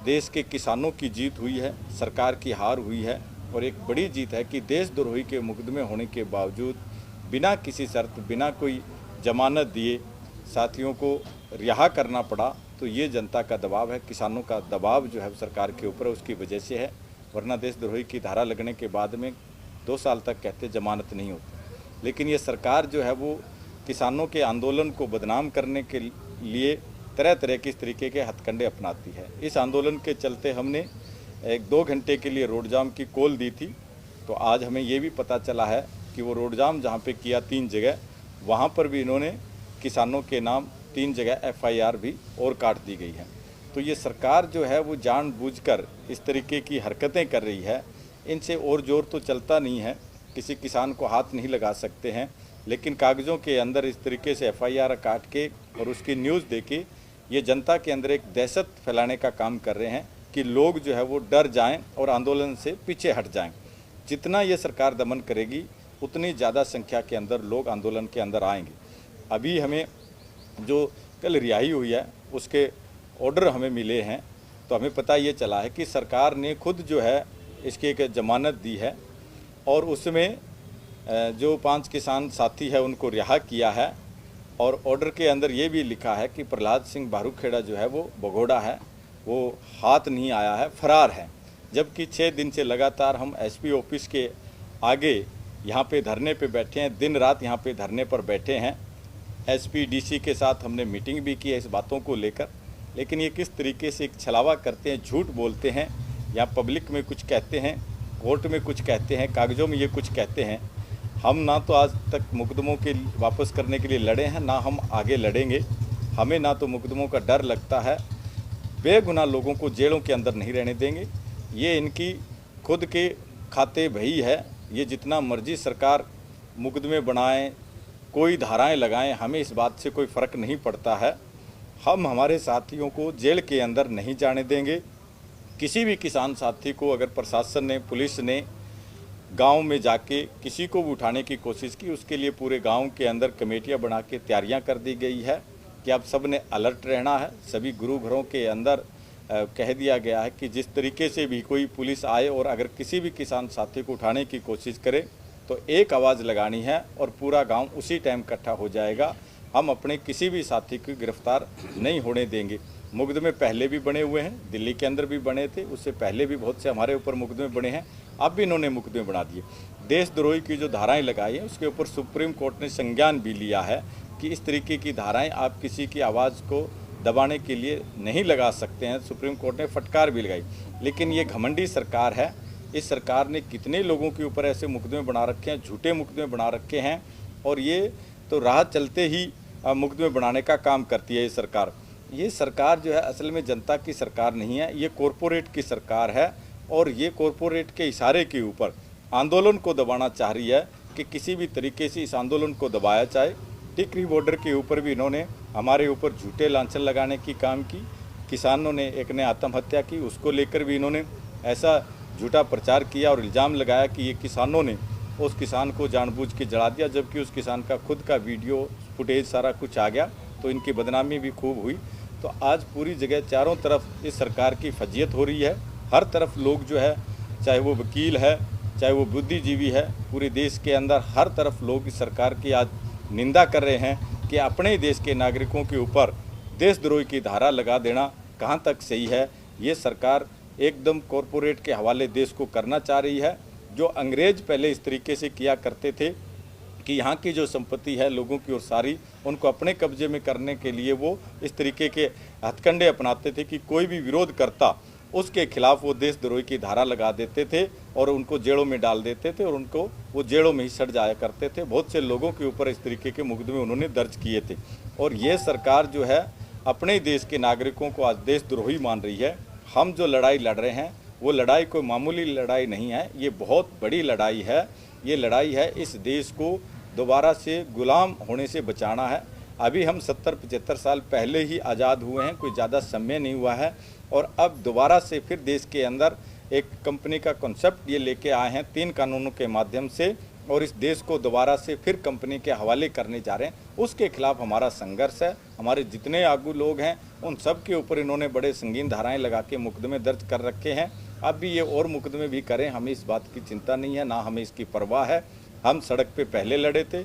देश के किसानों की जीत हुई है, सरकार की हार हुई है और एक बड़ी जीत है कि देशद्रोही के मुकदमे होने के बावजूद बिना किसी शर्त, बिना कोई जमानत दिए साथियों को रिहा करना पड़ा। तो ये जनता का दबाव है, किसानों का दबाव जो है सरकार के ऊपर उसकी वजह से है, वरना देशद्रोही की धारा लगने के बाद में 2 साल तक कहते जमानत नहीं होती। लेकिन ये सरकार जो है वो किसानों के आंदोलन को बदनाम करने के लिए तरह तरह के इस तरीके के हथकंडे अपनाती है। इस आंदोलन के चलते हमने 1-2 घंटे के लिए रोड जाम की कॉल दी थी, तो आज हमें ये भी पता चला है कि वो रोड जाम जहाँ पे किया 3 जगह, वहाँ पर भी इन्होंने किसानों के नाम 3 जगह FIR भी और काट दी गई है। तो ये सरकार जो है वो जानबूझकर इस तरीके की हरकतें कर रही है। इनसे और जोर तो चलता नहीं है, किसी किसान को हाथ नहीं लगा सकते हैं, लेकिन कागज़ों के अंदर इस तरीके से FIR काट के और उसकी न्यूज़ दे के ये जनता के अंदर एक दहशत फैलाने का काम कर रहे हैं कि लोग जो है वो डर जाएं और आंदोलन से पीछे हट जाएं। जितना ये सरकार दमन करेगी उतनी ज़्यादा संख्या के अंदर लोग आंदोलन के अंदर आएंगे। अभी हमें जो कल रिहाई हुई है उसके ऑर्डर हमें मिले हैं, तो हमें पता ये चला है कि सरकार ने खुद जो है इसकी एक जमानत दी है और उसमें जो 5 किसान साथी है उनको रिहा किया है और ऑर्डर के अंदर ये भी लिखा है कि प्रहलाद सिंह बारूखेड़ा जो है वो भगोड़ा है, वो हाथ नहीं आया है, फरार है। जबकि 6 दिन से लगातार हम SP ऑफिस के आगे यहाँ पे धरने पे बैठे हैं, दिन रात यहाँ पे धरने पर बैठे हैं। SP DC के साथ हमने मीटिंग भी की है इस बातों को लेकर, लेकिन ये किस तरीके से एक छलावा करते हैं, झूठ बोलते हैं, या पब्लिक में कुछ कहते हैं, कोर्ट में कुछ कहते हैं, कागज़ों में ये कुछ कहते हैं। हम ना तो आज तक मुकदमों के वापस करने के लिए लड़े हैं, ना हम आगे लड़ेंगे। हमें ना तो मुकदमों का डर लगता है, बेगुनाह लोगों को जेलों के अंदर नहीं रहने देंगे। ये इनकी खुद के खाते भई है। ये जितना मर्जी सरकार मुकदमे बनाएं, कोई धाराएं लगाएं, हमें इस बात से कोई फ़र्क नहीं पड़ता है। हम हमारे साथियों को जेल के अंदर नहीं जाने देंगे। किसी भी किसान साथी को अगर प्रशासन ने, पुलिस ने गांव में जाके किसी को भी उठाने की कोशिश की, उसके लिए पूरे गांव के अंदर कमेटियां बना के तैयारियां कर दी गई है कि अब सब ने अलर्ट रहना है। सभी गुरु घरों के अंदर कह दिया गया है कि जिस तरीके से भी कोई पुलिस आए और अगर किसी भी किसान साथी को उठाने की कोशिश करे तो एक आवाज़ लगानी है और पूरा गांव उसी टाइम इकट्ठा हो जाएगा। हम अपने किसी भी साथी को गिरफ्तार नहीं होने देंगे। मुकदमे पहले भी बने हुए हैं, दिल्ली के अंदर भी बने थे, उससे पहले भी बहुत से हमारे ऊपर मुकदमे बने हैं, अब भी इन्होंने मुकदमे बना दिए। देशद्रोही की जो धाराएं लगाई हैं उसके ऊपर सुप्रीम कोर्ट ने संज्ञान भी लिया है कि इस तरीके की धाराएं आप किसी की आवाज़ को दबाने के लिए नहीं लगा सकते हैं। सुप्रीम कोर्ट ने फटकार भी लगाई। लेकिन ये घमंडी सरकार है। इस सरकार ने कितने लोगों के ऊपर ऐसे मुकदमे बना रखे हैं, झूठे मुकदमे बना रखे हैं, और ये तो राह चलते ही मुकदमे बनाने का काम करती है ये सरकार। ये सरकार जो है असल में जनता की सरकार नहीं है, ये कॉरपोरेट की सरकार है और ये कॉरपोरेट के इशारे के ऊपर आंदोलन को दबाना चाह रही है कि किसी भी तरीके से इस आंदोलन को दबाया जाए। टिकरी बॉर्डर के ऊपर भी इन्होंने हमारे ऊपर झूठे लांछन लगाने की काम की। किसानों ने, एक ने आत्महत्या की, उसको लेकर भी इन्होंने ऐसा झूठा प्रचार किया और इल्ज़ाम लगाया कि ये किसानों ने उस किसान को जानबूझ के जला दिया, जबकि उस किसान का खुद का वीडियो फुटेज सारा कुछ आ गया। तो इनकी बदनामी भी खूब हुई। तो आज पूरी जगह चारों तरफ इस सरकार की फजीयत हो रही है। हर तरफ लोग जो है, चाहे वो वकील है, चाहे वो बुद्धिजीवी है, पूरे देश के अंदर हर तरफ लोग इस सरकार की आज निंदा कर रहे हैं कि अपने देश के नागरिकों के ऊपर देशद्रोही की धारा लगा देना कहाँ तक सही है। ये सरकार एकदम कॉरपोरेट के हवाले देश को करना चाह रही है। जो अंग्रेज पहले इस तरीके से किया करते थे कि यहाँ की जो संपत्ति है लोगों की और सारी उनको अपने कब्जे में करने के लिए वो इस तरीके के हथकंडे अपनाते थे कि कोई भी विरोध करता उसके खिलाफ वो देशद्रोही की धारा लगा देते थे और उनको जेलों में डाल देते थे और उनको वो जेलों में ही सड़ जाया करते थे। बहुत से लोगों के ऊपर इस तरीके के मुकदमे उन्होंने दर्ज किए थे। और ये सरकार जो है अपने देश के नागरिकों को आज देशद्रोही मान रही है। हम जो लड़ाई लड़ रहे हैं वो लड़ाई कोई मामूली लड़ाई नहीं है, ये बहुत बड़ी लड़ाई है। ये लड़ाई है इस देश को दोबारा से गुलाम होने से बचाना है। अभी हम 70-75 साल पहले ही आज़ाद हुए हैं, कोई ज़्यादा समय नहीं हुआ है, और अब दोबारा से फिर देश के अंदर एक कंपनी का कॉन्सेप्ट ये लेके आए हैं 3 कानूनों के माध्यम से और इस देश को दोबारा से फिर कंपनी के हवाले करने जा रहे हैं, उसके खिलाफ हमारा संघर्ष है। हमारे जितने आगू लोग हैं उन सब के ऊपर इन्होंने बड़े संगीन धाराएं लगा के मुकदमे दर्ज कर रखे हैं। अब भी ये और मुकदमे भी करें, हमें इस बात की चिंता नहीं है, ना हमें इसकी परवाह है। हम सड़क पे पहले लड़े थे।